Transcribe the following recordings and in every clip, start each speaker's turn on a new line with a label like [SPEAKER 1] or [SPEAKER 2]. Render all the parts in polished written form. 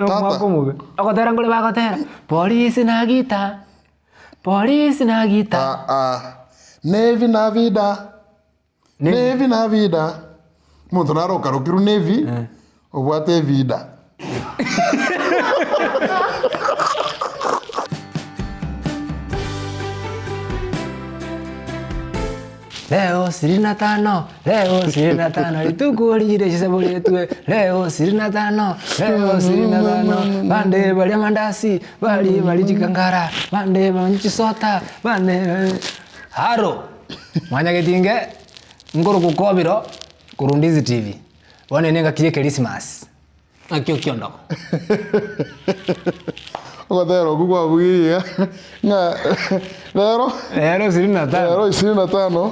[SPEAKER 1] Mwako mube. Akotera ngole bakotera. Polisi na gita. Polisi na gita.
[SPEAKER 2] Navy na vida. Navy na vida. Muntu naroka rokiru Navy. Obwate vida.
[SPEAKER 1] Leo 25, leo 25, litukulire chisabuli yetu. Leo 25, leo 25, bande bali mandasi, bali chikangara, bande bali chisota, bande haro. Mwanya getinge ngoro kukobiro kurundizi TV. Wane nenga kiye Christmas. Akyo kyondo.
[SPEAKER 2] Okotero kugwa bugiria. Nga lero
[SPEAKER 1] 25.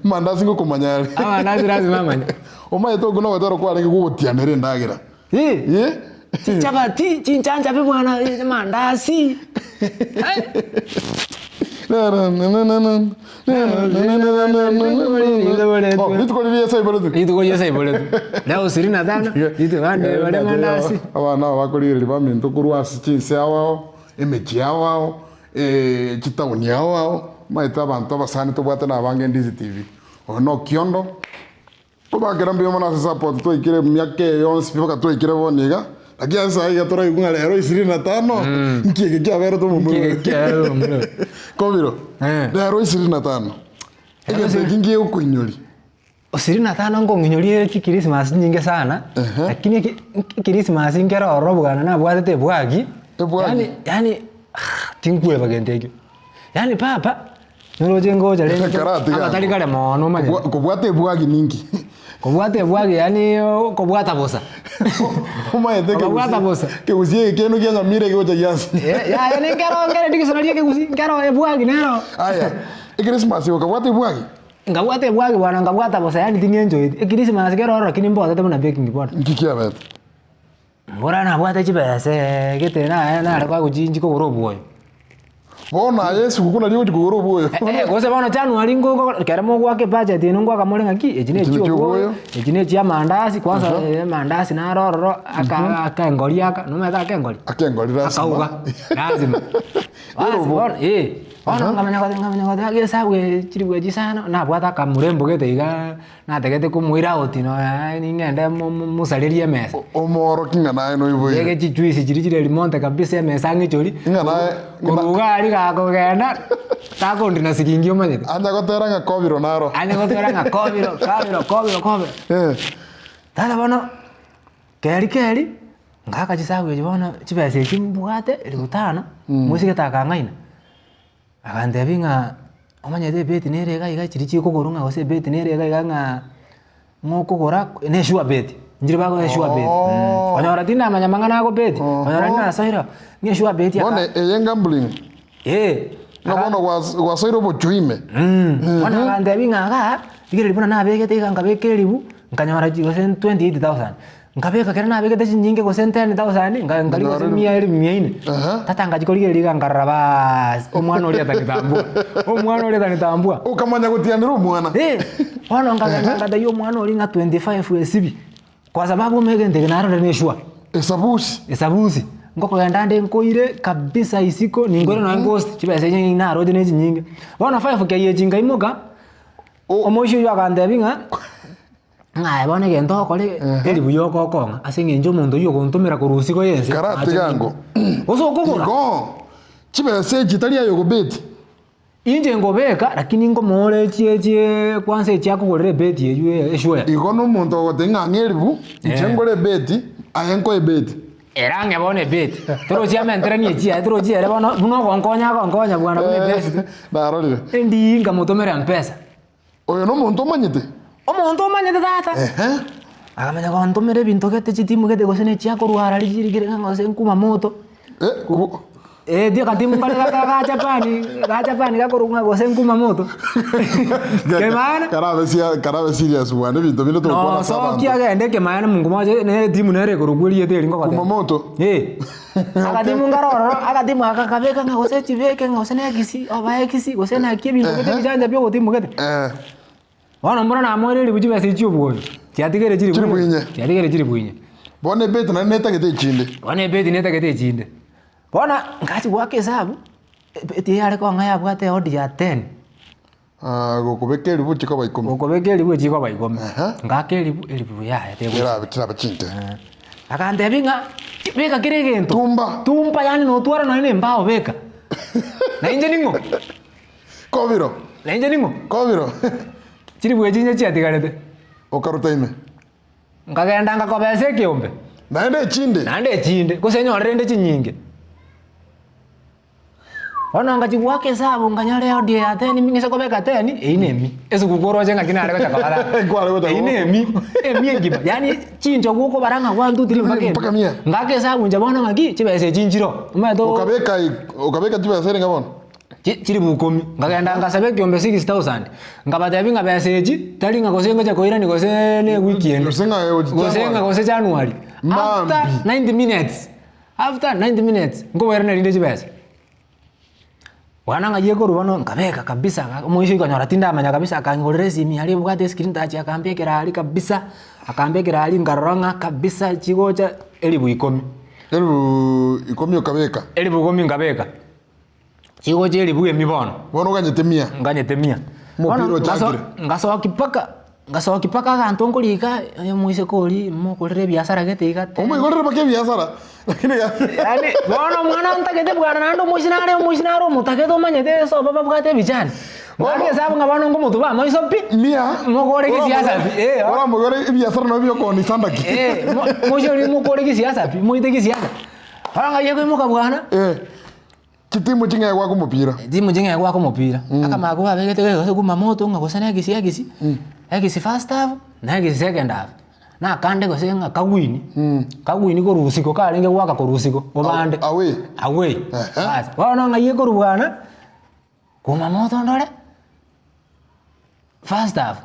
[SPEAKER 2] Mandasi ngo kumanyari.
[SPEAKER 1] Mandasi lazima manya.
[SPEAKER 2] Omaye to guno wetero kwari gugutianire ndagira.
[SPEAKER 1] Chapati chinchanja pe bwana mandasi. Ituko yesa iboletu. Leo 25 itu bande bale mandasi.
[SPEAKER 2] Abana bakorire bamento kurwasi chinse awao, emechi awao, chitauni awao, maita bantu basani to bwata na bange ndizi TV. Ono kiondo. Obagera mbio mana support to ikire myake yonse pika to ikire boniga. Akia sai gatora ikunga lero 25. Nkike kya bero to mumu. Komiro. Lero 25. Ege kingi ukuinyori.
[SPEAKER 1] 25 ngo nginyori ki Christmas nyinge sana. Lakini Christmas ngera orobugana na bwatete bwagi. Yani tinkule bagenteke. Yani papa Noroje ngoja leo. Abatali kale mono manya.
[SPEAKER 2] Kubwate bwagi ningi.
[SPEAKER 1] Kubwate bwagi yani kubwata bosa.
[SPEAKER 2] Umayete ke.
[SPEAKER 1] Kubwata bosa.
[SPEAKER 2] Ke uzie kenu kyanga mire ke oja yansi.
[SPEAKER 1] Ya yani ngero dikisonalie ke uzi ngero bwagi nero.
[SPEAKER 2] Aya. Christmas yo kubwate bwagi.
[SPEAKER 1] Ngabwate bwagi bwana ngabwata bosa yani tingenjoy. Christmas ngero oro kini mboza temo na baking bwana.
[SPEAKER 2] Ngikia bet.
[SPEAKER 1] Bora na bwate chibese gete na kwa kujinji ko robo.
[SPEAKER 2] Bona Yesu kukuna liyo chikugoro boyo.
[SPEAKER 1] Gose bana January ngo keremo gwake budget ino ngo akamulenga ki ejine chyo. Ejine chia mandasi kwanza mandasi na roro aka ngori aka no meta aka ngori.
[SPEAKER 2] Aka ngori lazima.
[SPEAKER 1] Lazima. Bona ona ngamanya kwa age sawe chiribwe jisana na bwata kamurembo gete iga na tegete kumwira otino ni ngende musalerie mesa.
[SPEAKER 2] Omoro kinga nae no ibo.
[SPEAKER 1] Yege chijuisi chirichire limonte kabisa mesa ngichori.
[SPEAKER 2] Inga nae
[SPEAKER 1] kurugari kako genda tako ndina sikingio manyete.
[SPEAKER 2] Anya gotera nga kobiro naro.
[SPEAKER 1] Anya gotera nga kobiro. Tala bono keri ngaka chisawe jibona chibese chimbwate rutana musike takangaina. Akande binga omanyete beti nerega iga chirichi kokorunga gose beti nerega iga nga ngokogora ne sure beti. Njiri bago ne sure beti. Onyora tina amanyamanga nako beti. Onyora tina saira ne sure beti aka.
[SPEAKER 2] One gambling. No bono was sairo bochuime.
[SPEAKER 1] Ona akande binga aga igire bona na begete iga ngabeke ribu nkanyora gose 28000. Ngabeka kera na begete nyinge gose 10000 ngali gose 100,000. Tatanga jikorige liga ngaraba omwana oli atakitambua. Omwana oli atakitambua.
[SPEAKER 2] Ukamanya gutianira omwana.
[SPEAKER 1] Ona ngada yo mwana oli nga 25 esibi. Kwa sababu megente naro ne shua. Esabusi. Ngoko yandande nkoire kabisa isiko ningore na ngost chibese nyi naro de nyinge. Bona 5k yejinga imoga. Omoshi yo akande binga. Ngai bona gento kole eri buyo kokonga asinge njo mondo yo kontomera kurusiko yense.
[SPEAKER 2] Karate gango.
[SPEAKER 1] Oso kokora.
[SPEAKER 2] Go. Chibese chitalia yo gobeti.
[SPEAKER 1] Inje ngobeka lakini ngo more chie kwanza chako gorere beti yeju eshwe.
[SPEAKER 2] Igono muntu gotenga ngeribu ichengore beti ayenko ebeti.
[SPEAKER 1] Erange bone beti. Toro chia mentre ni chia toro chia bono buno konkonya bwana kune beti.
[SPEAKER 2] Darole.
[SPEAKER 1] Endi nga motomera mpesa.
[SPEAKER 2] Oyo no muntu manyete.
[SPEAKER 1] Omuntu manyete tata. Akamenya kwa ntomere binto kete chitimu kete gosene chia koruhara lijirigire ngose nkuma moto. Dia katimu kale ka Japani kakorunga gose nkuma moto. Kemana?
[SPEAKER 2] Karabe serious bwana bintu bino to
[SPEAKER 1] kona saba. No, so kia gende kemana mungu moje ne timu nere korugweli yete lingo kate.
[SPEAKER 2] Kuma moto.
[SPEAKER 1] Akatimu ngaroro, akatimu akakabeka ngose chibeke ngose ne kisi, obaye kisi, gose na kibi ngete bijanja byo timu kete. Wana mbona na amore libuji basi chiyo bwo. Tiatigere chiri buinye.
[SPEAKER 2] Bone beti na neta gete chinde.
[SPEAKER 1] Bone beti neta gete chinde. Bona ngachi gwake hesabu. Beti yale ko ngaya bwate odi ya 10.
[SPEAKER 2] Gokobeke elibu chiko ba 10.
[SPEAKER 1] Gokobeke elibu chiko ba 10. Ngake elibu ya tebo.
[SPEAKER 2] Era bitira bachinte.
[SPEAKER 1] Akandebinga beka kiregento. Tumba yani no twara no ine mbao beka. Na inje ningo.
[SPEAKER 2] Kobiro.
[SPEAKER 1] Na inje ningo.
[SPEAKER 2] Kobiro.
[SPEAKER 1] Chiri bwejinje chiatigarete.
[SPEAKER 2] Okaruta ime.
[SPEAKER 1] Ngagenda ngakobese kiombe.
[SPEAKER 2] Naende chinde.
[SPEAKER 1] Kusenyorere nde chinyinge. Ona ngachi gwake sabo nganyale odi ya 10 mingise kobeka 10 einemi. Esu kukoroje ngakina areko chakabara. Einemi. Emi ngiba. Yani chinjo guko baranga 1 2 3
[SPEAKER 2] mpaka 100.
[SPEAKER 1] Ngake sabo njabona ngaki chibese chinjiro. Umeto.
[SPEAKER 2] Ukabeka chibese ngabona.
[SPEAKER 1] Chiri bukomi ngagenda ngasabe kiombe 6000 ngabata binga beseji tali ngakosenga cha koira nikose ne weekend gosenga gose January after 90 minutes ngobera na linde chibese wana ngaye ko rubano ngabeka kabisa moishi kanyora tinda amanya kabisa akangorere simi ali bwate screen touch akambekera ali kabisa akambekera ali ngaroranga kabisa chigocha elibu ikomi
[SPEAKER 2] ukabeka
[SPEAKER 1] elibu ikomi ngabeka chigo cheli buye mibono
[SPEAKER 2] bono
[SPEAKER 1] nganyete 100
[SPEAKER 2] mopiro chakire
[SPEAKER 1] ngaso kipaka kanto ngolika muise koli mokolere biashara gete igate
[SPEAKER 2] igorere bake biashara lakini
[SPEAKER 1] yani bono mwana ntakete bwana nando muisinare mutaketo manyete so baba bwate bijani ngake sabu ngabano ngomutu ba moiso pi mokore kisiasa pi
[SPEAKER 2] ora mogore biashara no byo koni sandaki
[SPEAKER 1] moiso mokore kisiasa pi moite kisiasa ora ngaye ko moka bwana
[SPEAKER 2] Timu jinga kwa kumupira.
[SPEAKER 1] Timu jinga kwa kumupira. Akama kwa begete kwa kuma moto ngakosana agisi. Agisi first half na agisi second half. Na kande ko senga kagwini. Kagwini ko rusiko kalenge kwa ko rusiko. Obande. Away. Bas. Wana ngaye ko rubana. Kuma moto ndore. First half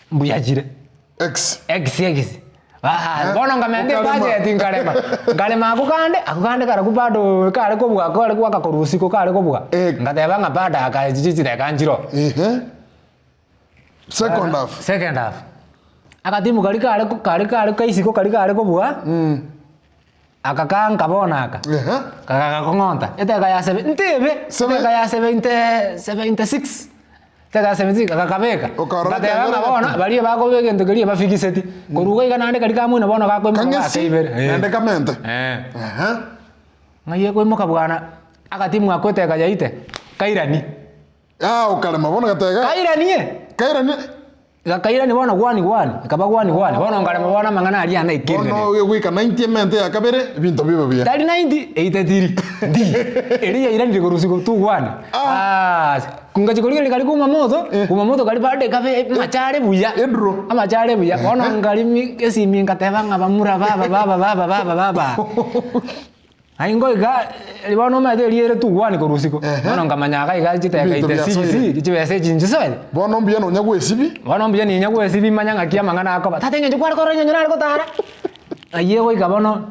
[SPEAKER 1] mbuyajire. X. Bono ngamende budget ngalema akukande kare kubado kare kobwa kare kwa kakorusiko kare kobwa ngateba ngabada akajichire kanjiro second half akatimu kare kaisiko kare kobwa akakanga bona kakakongonta eteka ya 7 ntebe eteka ya 76 Tega 70 kakabeka. Batega ngabona bali bako begento kali bafikiseti. Koruga ikanande kali kamwe nabona kako
[SPEAKER 2] ibere. Nande kamente.
[SPEAKER 1] Ngaye ko moka bwana akatimu akoteka yaite. Kairani.
[SPEAKER 2] Ukalema bona gatega. Kairani.
[SPEAKER 1] Kairani bona gwani. Kaba gwani. Bona ngalema bona mangana ali ana ikirne.
[SPEAKER 2] Bona wika 90 mente akabere binto biba bia.
[SPEAKER 1] Tali 90 83. Ndi. Eliya irani gorusiko tu gwani. Kungachikolika kali kuma moto kali bade kafe machare buya
[SPEAKER 2] edro
[SPEAKER 1] amachare buya bona ngali mikesi minkateba ngabamura baba aingo ga libono mate liere tu gwani korusiko bona ngamanyaka igachite kaite sisi chibese chinjisoe
[SPEAKER 2] bona mbia no nyagwesibi
[SPEAKER 1] manyanga kia mangana akoba tatenge kwara koronya nyana kotara ayego igabono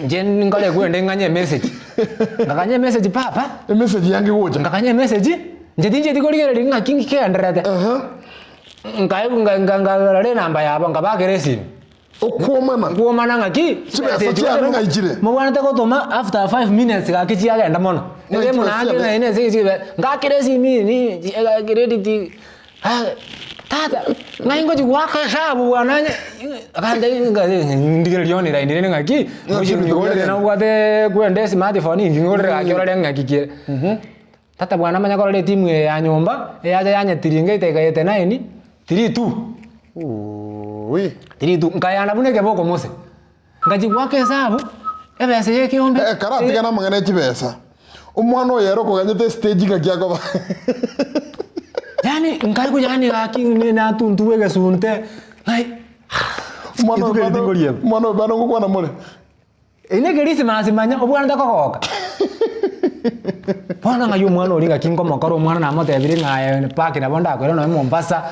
[SPEAKER 1] Jen ngale kwende nganye message. Ngakanye message papa.
[SPEAKER 2] Message yange woja.
[SPEAKER 1] Ngakanye message. Njeti koligere linga kingi ke andrate. Ngai namba yabo ngabagere simu. Okuomana ngaki.
[SPEAKER 2] Sibasa ngajire.
[SPEAKER 1] Mwana tako toma after 5 minutes gakichi agenda mono. Nge munage na ine sibe. Ngakire simu ni credit. Tata ngaingo jiwaka sabu bwana akande ndigere lioni ra ndire ngaki ngojire na ubate kwende smartphone ngingore akyorare ngaki tata bwana manya korore timu ya nyomba yaje yanya tiringa iteka yete 9 3-2 3-2 ngayana buneke boko mose ngaji wake sabu ebese yeke ombe
[SPEAKER 2] karati kana mangane chibesa umwana oyero kuganyete stage ngakiakoba
[SPEAKER 1] Yani ngari kujani gaki na tuntuwe gasunte ai
[SPEAKER 2] mwana bano ngukwana mole
[SPEAKER 1] ine gerisi masimanya obwana ndakokoka bona ngayo mwana olinga kingo makaro mwana na moto ebiri ngaye park na bonda kwera no Mombasa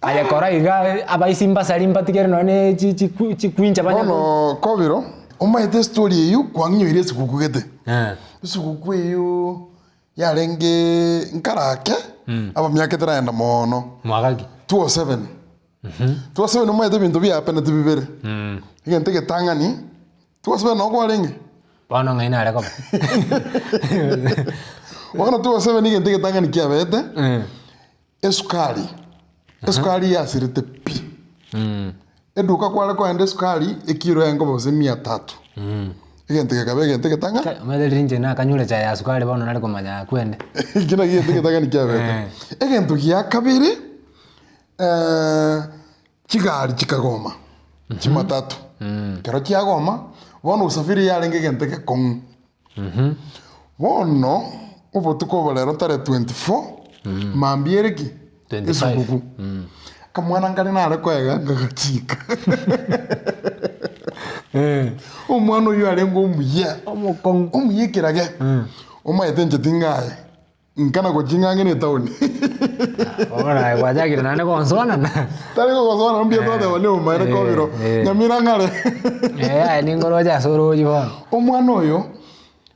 [SPEAKER 1] aya kora iga abaisimba salimba tikere no ne chikwincha banya
[SPEAKER 2] no kobiro umaite story yu kwanginyire sikukugete sikuku yu yarenge nkarake aba myaka teraenda mono
[SPEAKER 1] mwagagi
[SPEAKER 2] 207 twasebe no maete bintu bia pene tibibere igente getang'ani twasebe no kwarenge
[SPEAKER 1] bono ng'aina are koba
[SPEAKER 2] wakana twasebe ni gente getang'ani kiabete esukari yasirite pi eduka kware kwende esukari ekiro yango bose 300 igente gekabe igente getanga
[SPEAKER 1] matherinje na kanyure cha ya sukari bono nari kumanya kwende
[SPEAKER 2] kina gente getanga nikiabete egento gia kabiri chigari chikagoma chimatatu kero chiagoma bono usafiri yarenge gente gekong bono ubotuko bolero tare 24 mambiereki
[SPEAKER 1] 25
[SPEAKER 2] kamwana ngari nare kwega ngagachika omwana uyu arengo omuya omuyikirage omaete nchetingaye nkana gochingange ne tauni
[SPEAKER 1] ora gwajagire nane konsona
[SPEAKER 2] tari konsona mbia tote wale omaere kobiro nyamira ngare
[SPEAKER 1] ni ngoro ja soroji bono
[SPEAKER 2] omwana uyu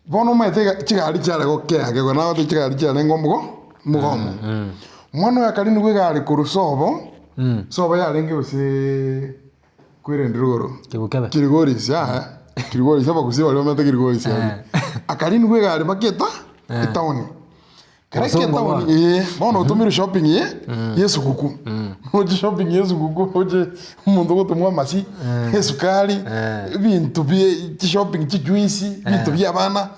[SPEAKER 2] bono maete chigari chare gokeage gona ote chigari chare ngomugo mugomo mwana uyu akari nigwe gari kurusobo sobo yarenge bose kwirendrugoro kirigorisi kirigorisi abaguzi bari bamete kirigorisi akari nigwe gari baketa etaoni kareke etaoni bono utumire shopping yesu kuku oje shopping yesu kuku oje umuntu gotumwa masi esukari bintu bye shopping chijuisi bintu bya bana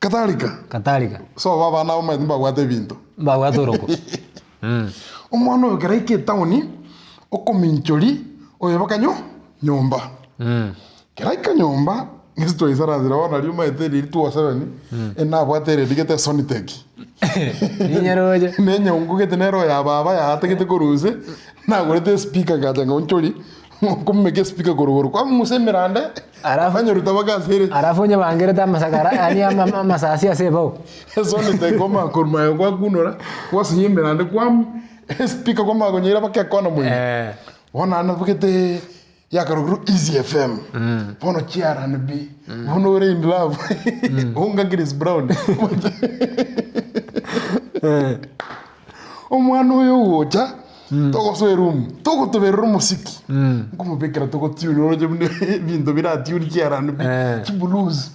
[SPEAKER 2] katalika so bana bamwe bagwate bintu
[SPEAKER 1] bagwatoroko
[SPEAKER 2] omwana oyo kareke etaoni okominchori oyo bakanyo nyomba keraika nyomba ngisi twaisarasira bona rio maete riri 27 enabwatere digete Sonitech
[SPEAKER 1] ninyeroje
[SPEAKER 2] nenyongu gete nero ya baba ya ategete koruse nagorete speaker gacha ngonchori kumeke speaker korogoro kwa musemerande arafanya rutabagazire
[SPEAKER 1] arafonye bangere tamasakara ani amasasi asebao
[SPEAKER 2] Sonitech koma kormayo kwa kunora wasinyemerande kwa speaker kwa magonyera bakekona mwe bona anabukete yakaruguru Easy FM bono chiaranb bono ore in love unga Chris Brown omwana uyu wocha togosoe room togotoberera musiki ngumubekera tugotune oroje bintu biratune chiaranb chiblues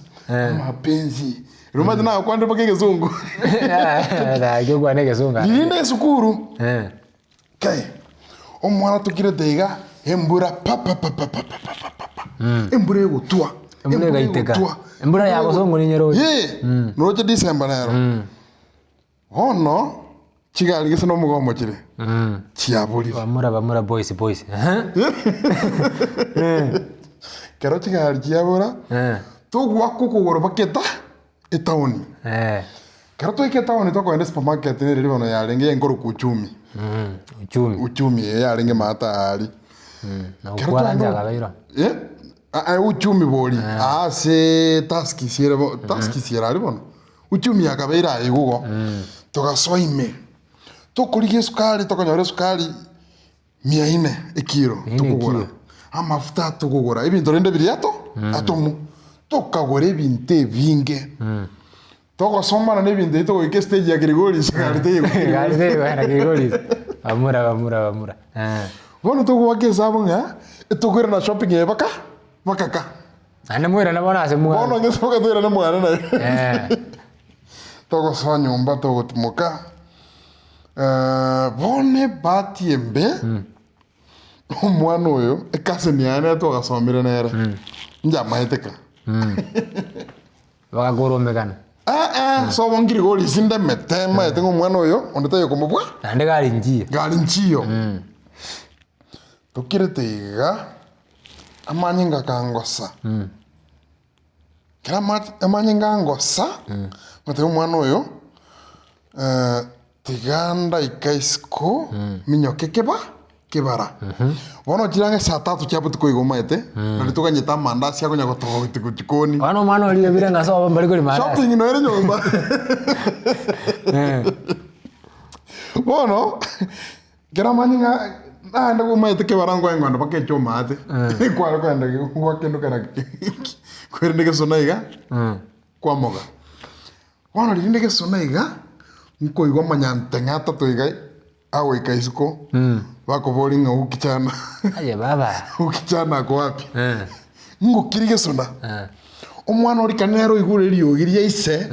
[SPEAKER 2] mapenzi rumati na kwande bakege zungu
[SPEAKER 1] kyo kwane gezunga
[SPEAKER 2] ninde sukuru kai omwana tukire teiga embura papa embura egotua
[SPEAKER 1] embura gaiteka embura ya bosongo ninyero
[SPEAKER 2] noje December nero ono chigali gese no mugomo chire chiabuli
[SPEAKER 1] bamura boys
[SPEAKER 2] kero chigali chiabura tugwa kukugoro baketa etaoni kero toike etaoni tokoende supermarket ne riri bono yarenge enkoro kuchumi uchumi yarenge mata ali
[SPEAKER 1] na ukwaranja gabeira
[SPEAKER 2] uchumi boli se taski siera ali bono uchumi yakabeira igugo togasoime tokurigie sukari tokonyore sukari 400 ekiro tukugura amafuta tukugura ibintu rende biriato atomu tokagore binte binge togosomana n'ebintu itogoike stage ya Gregoris
[SPEAKER 1] Gregoris amura
[SPEAKER 2] bono togwake sabunga etogwera na shopping ebaka bakaka
[SPEAKER 1] ane mwera na bona ase mwa
[SPEAKER 2] bono ngesoka twera na mwana na togosoa nyumba togotimoka bone batiembe omwana oyo ekase niane togasomire nere njamaeteka
[SPEAKER 1] bakagoromekana
[SPEAKER 2] so bongiri goli sinde metema etengo mwana oyo ondeta yo komobwa
[SPEAKER 1] ande gali nchio
[SPEAKER 2] tukiretiga amanyinga kangosa kama amanyinga ngosa mate mwana oyo tiganda ikaisko minyoke kebara bono chirange saa 3 chapo tukoigomete na tukanyeta mandasi yako nyako to jikoni
[SPEAKER 1] bano mwana oli bire ngaso bali kuli mandasi
[SPEAKER 2] shopping no ere nyomba bono kera manyinga anda kumete kebara ngwanga bakecho mate kwara kwenda ngwakendo kana kwende kesonaiga kwa moga bono rinde kesonaiga nkoigwa manyante ngata toiga awe kaisiko wako bolinga ukichana
[SPEAKER 1] aje baba
[SPEAKER 2] ukichana ko wapi ngo kirige sona omwana ori kanero igure riogiria ise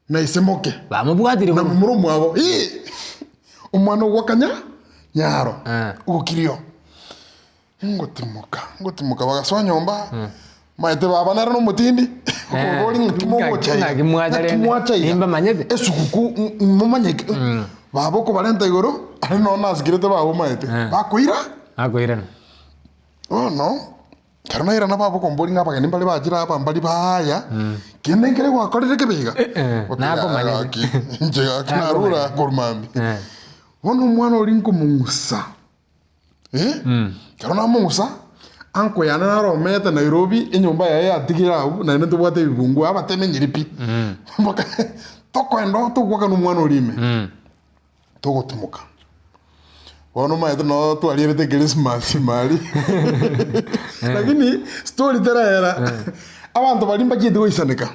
[SPEAKER 2] na ise moke
[SPEAKER 1] bamubwatire
[SPEAKER 2] na murumu abo omwana gwakanya nyaro ukirio ngotimuka bagaswa nyomba maite baba nara no mutindi ko bolinga kimogo chai kimwacha
[SPEAKER 1] imba manyete
[SPEAKER 2] esukuku mumanyeke babo ko balenta igoro ari no nasikirete babo maite bakuira oh no karana ira na babo kombolinga bageni mbali bajira aba mbali baya kende ngere gwakorire kebiga
[SPEAKER 1] nako manyete
[SPEAKER 2] nje akinarura kormambi wono mwana olinko mungusa karana mungusa anko yana na rometa Nairobi inyumba ya atigira au na nende bwate bibungu abateme nyiripi mbaka tokwendo tugwaka no mwana orime tugotumuka wono maete no twalirete Christmas mali lakini story tera era abantu balimba kidi goisaneka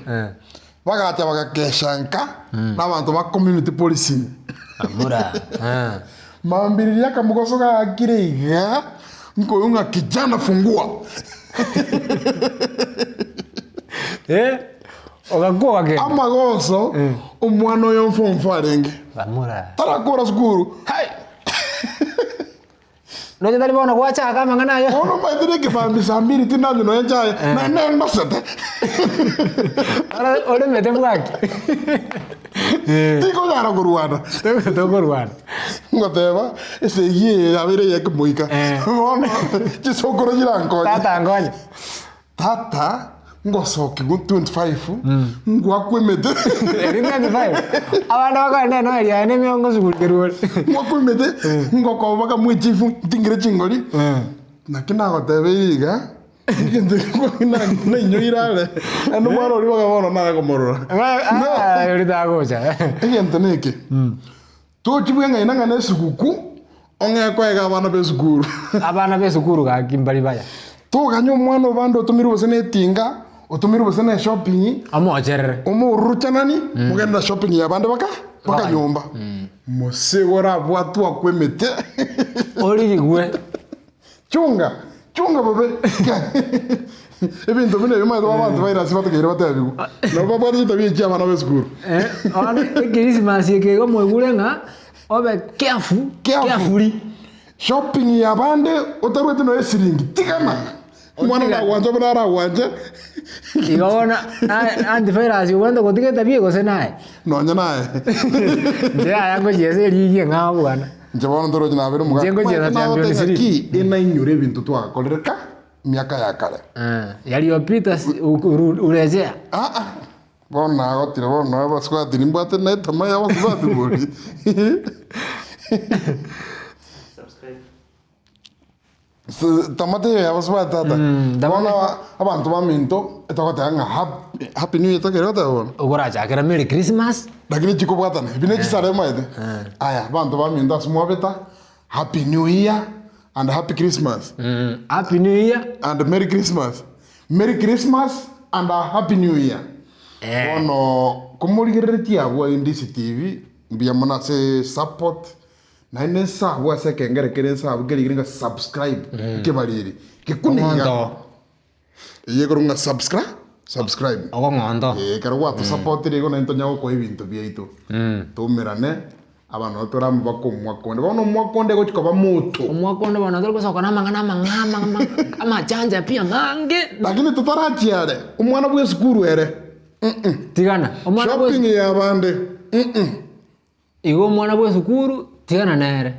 [SPEAKER 2] bagata bagakeshanka n'abantu ba community policing
[SPEAKER 1] amura
[SPEAKER 2] mambiriria kamugoso ga akiriga nkoyunga kijana fungua
[SPEAKER 1] okakuwa ke
[SPEAKER 2] amagoso umwana yo mfumfarenge
[SPEAKER 1] amura
[SPEAKER 2] tarakora skuru
[SPEAKER 1] hai no jadali bona kwacha kama ngana yo
[SPEAKER 2] ono maitire ke fambi sambiri tinanyo no enjaye na mbasata
[SPEAKER 1] ara ore mete bwaki
[SPEAKER 2] tiko yara kuruana
[SPEAKER 1] tokorwana
[SPEAKER 2] ngoteba ese ye abire yeke muika ono chisokoro jiranko tata ngosoki go 25 ngwakwemete
[SPEAKER 1] eringa 25 abana bakane no eri ane miongo sugurgerwa
[SPEAKER 2] ngwakwemete ngoko baka mwichifu tingire chingori nakina gotebeiga ngende na inyoirale anu mwana ori bagabono na komorora
[SPEAKER 1] ori tagocha
[SPEAKER 2] ngente neke to chibwenga inanga na sukuku onge kwega abana besukuru
[SPEAKER 1] ga kimbali baya
[SPEAKER 2] to ganyo mwana bando tumiri bosene tinga otumiri bosene shopping
[SPEAKER 1] amocherere
[SPEAKER 2] omuruchanani mugenda shopping ya bande baka nyumba musegora bwatu akwemete
[SPEAKER 1] ori gwe
[SPEAKER 2] chunga babe ebintu bine bimwe abantu virus bategere batabigu no baba ari tabiye abana besukuru
[SPEAKER 1] ana Christmas yekego mwegurenga obe careful
[SPEAKER 2] shopping ya bande otarwete no esiringi tigana mwana na wanje bana wanje
[SPEAKER 1] igona antivirus wanda kotigeta bie gose nae
[SPEAKER 2] nonya nae
[SPEAKER 1] nje ayango jese rigi ngabo bana
[SPEAKER 2] nje bono ndoro jina bero muga
[SPEAKER 1] njengo jesa Champions League
[SPEAKER 2] ina inyure bintu twakorereka miaka ya kare
[SPEAKER 1] yaliyopita urejea
[SPEAKER 2] bona gotire bona baswati nimbate na tamaya baswati boli tamate ya baswati tata bona abantu baminto etokotanga happy new year tokerota bona
[SPEAKER 1] ugoracha kera Merry Christmas
[SPEAKER 2] lakini chiko bwatana bine chisare maide aya abantu baminto asumobeta happy new year and happy Christmas
[SPEAKER 1] happy new year
[SPEAKER 2] and Merry Christmas and a happy new year ono kumurigeretia wa Indisi TV mbia mana se support na ine sa wa se kengere kene sa bugeri subscribe ke bariri ke kuniga ye korunga subscribe
[SPEAKER 1] ogo ngondo
[SPEAKER 2] karwa to support rego na ntonya ko ibintu bieito tumirane abantu toramu bakomwakonde bono mwakonde gochiko bamuto
[SPEAKER 1] omwakonde bana tolo kosoka na mangana ama chanja pia mange
[SPEAKER 2] lakini tutarachiare umwana bwe skuru ere
[SPEAKER 1] tigana omwana bwe
[SPEAKER 2] shopping ya bande
[SPEAKER 1] igo mwana bwe skuru tigana nere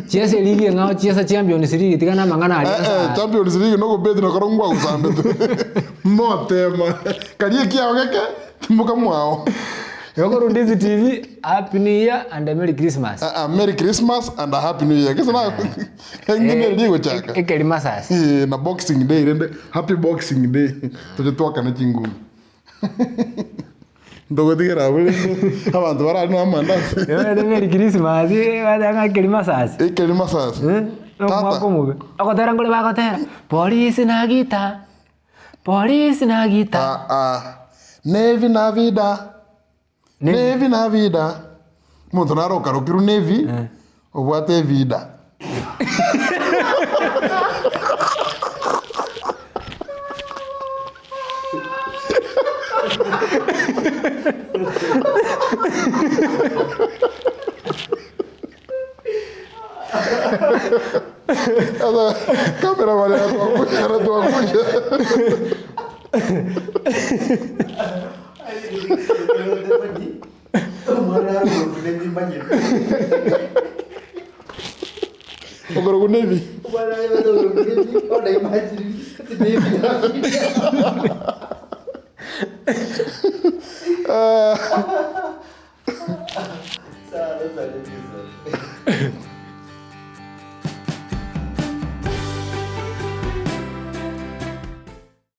[SPEAKER 1] chiese ligi ngao chiesa Champions League tigana mangana ali
[SPEAKER 2] Champions League no go beti no korongwa usambe motema kaliye kiao keke muka mwao
[SPEAKER 1] Yoko Indisi TV, Happy New Year and a Merry Christmas.
[SPEAKER 2] Merry Christmas and a Happy New Year. Kisa na ngine ligo chaka.
[SPEAKER 1] Ekeli masasi.
[SPEAKER 2] Na Boxing Day rende Happy Boxing Day. Toje toka na chingu. Ndogo tigera wele. Abantu bara no amanda.
[SPEAKER 1] Yo Merry Christmas, wadanga ekeli masasi.
[SPEAKER 2] Ekeli masasi.
[SPEAKER 1] Tata. Akotera ngole bakotera. Police na gita.
[SPEAKER 2] Nevi na vida. Nevi na vida. Muntu naroka rokiru nevi. Ubwate vida. Kamera wale anatuangusha. Ogoro kunevi.